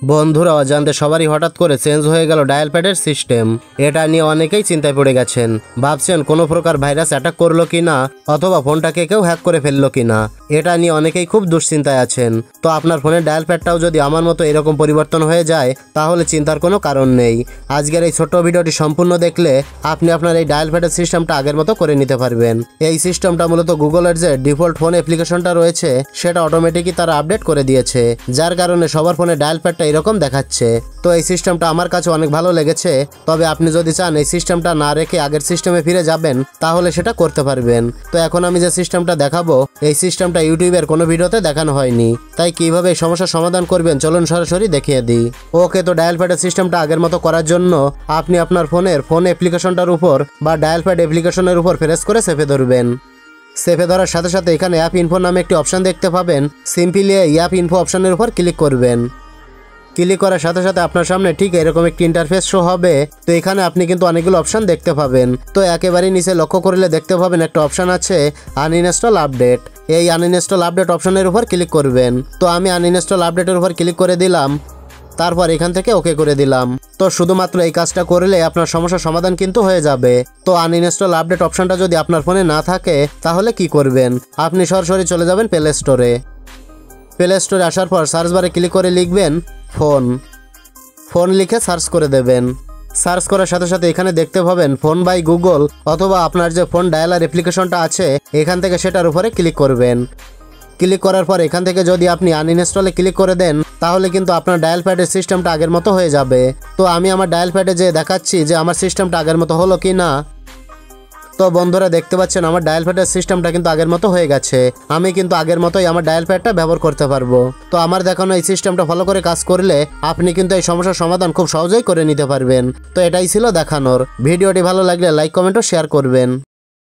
বন্ধুরা অজান্তে সবারই হঠাৎ করে চেঞ্জ হয়ে গেল ডায়াল প্যাডের সিস্টেম। এটা নিয়ে অনেকেই চিন্তায় পড়ে গেছেন, ভাবছেন কোনো প্রকার ভাইরাস অ্যাটাক করলো কিনা অথবা ফোনটাকে কেউ হ্যাক করে ফেললো কিনা। এটা নিয়ে অনেকেই খুব দুশ্চিন্তায় আছেন। তো আপনার ফোনের ডায়াল প্যাডটাও যদি আমার মতো এরকম পরিবর্তন হয়ে যায় তাহলে চিন্তার কোনো কারণ নেই। আজকের এই ছোট্ট ভিডিওটি সম্পূর্ণ দেখলে আপনি আপনার এই ডায়াল প্যাডের সিস্টেমটা আগের মতো করে নিতে পারবেন। এই সিস্টেমটা মূলত গুগলের যে ডিফল্ট ফোন অ্যাপ্লিকেশনটা রয়েছে সেটা অটোমেটিকই তারা আপডেট করে দিয়েছে, যার কারণে সবার ফোনে ডায়াল প্যাডটা এরকম দেখাচ্ছে। তো এই সিস্টেমটা আমার কাছে অনেক ভালো লেগেছে। তবে আপনি যদি চান এই সিস্টেমটা না রেখে আগের সিস্টেমে ফিরে যাবেন তাহলে সেটা করতে পারবেন। তো এখন আমি যে সিস্টেমটা দেখাবো এই সিস্টেমটা ইউটিউবের কোনো ভিডিওতে দেখানো হয়নি, তাই কিভাবে এই সমস্যার সমাধান করবেন চলুন সরাসরি দেখিয়ে দিই। ওকে, তো ডায়াল প্যাডের সিস্টেমটা আগের মতো করার জন্য আপনি আপনার ফোনের ফোন অ্যাপ্লিকেশনটার উপর বা ডায়াল প্যাড অ্যাপ্লিকেশনের উপর প্রেস করে চেপে ধরবেন। চেপে ধরার সাথে সাথে এখানে অ্যাপ ইনফো নামে একটি অপশন দেখতে পাবেন। সিম্পলি এই অ্যাপ ইনফো অপশনের উপর ক্লিক করবেন। ক্লিক করার সাথে সাথে আপনার সামনে ঠিক এরকম একটি ইন্টারফেস শো হবে। তো এখানে আপনি কিন্তু অনেকগুলো অপশন দেখতে পাবেন। তো একেবারেই নিচে লক্ষ্য করলে দেখতে পাবেন একটা অপশন আছে আনইনস্টল আপডেট। এই আনইনস্টল আপডেট অপশনের উপর ক্লিক করবেন। তো আমি আনইনস্টল আপডেটের উপর ক্লিক করে দিলাম, তারপর এখান থেকে ওকে করে দিলাম। তো শুধুমাত্র এই কাজটা করলে আপনার সমস্যার সমাধান কিন্তু হয়ে যাবে। তো আনইনস্টল আপডেট অপশনটা যদি আপনার ফোনে না থাকে তাহলে কি করবেন, আপনি সরাসরি চলে যাবেন প্লে স্টোরে। প্লে স্টোরে আসার পর সার্চ বারে ক্লিক করে লিখবেন ফোন লিখে সার্চ করে দেবেন। সার্চ করার সাথে সাথে এখানে দেখতে পাবেন ফোন বাই গুগল, অথবা আপনার যে ফোন ডায়ালার অ্যাপ্লিকেশনটা আছে এখান থেকে সেটার উপরে ক্লিক করবেন। ক্লিক করার পর এখান থেকে যদি আপনি আনইনস্টলে ক্লিক করে দেন তাহলে কিন্তু আপনার ডায়াল প্যাডের সিস্টেমটা আগের মতো হয়ে যাবে। তো আমি আমার ডায়াল প্যাডে যে দেখাচ্ছি যে আমার সিস্টেমটা আগের মতো হলো কি না। তো বন্ধুরা দেখতে পাচ্ছেন আমার ডায়াল প্যাডের সিস্টেমটা কিন্তু আগের মতো হয়ে গেছে। আমি কিন্তু আগের মতোই আমার ডায়াল প্যাডটা ব্যবহার করতে পারবো। তো আমার দেখানো এই সিস্টেমটা ফলো করে কাজ করলে আপনি কিন্তু এই সমস্যার সমাধান খুব সহজেই করে নিতে পারবেন। তো এটাই ছিল দেখানোর। ভিডিওটি ভালো লাগলে লাইক কমেন্ট ও শেয়ার করবেন।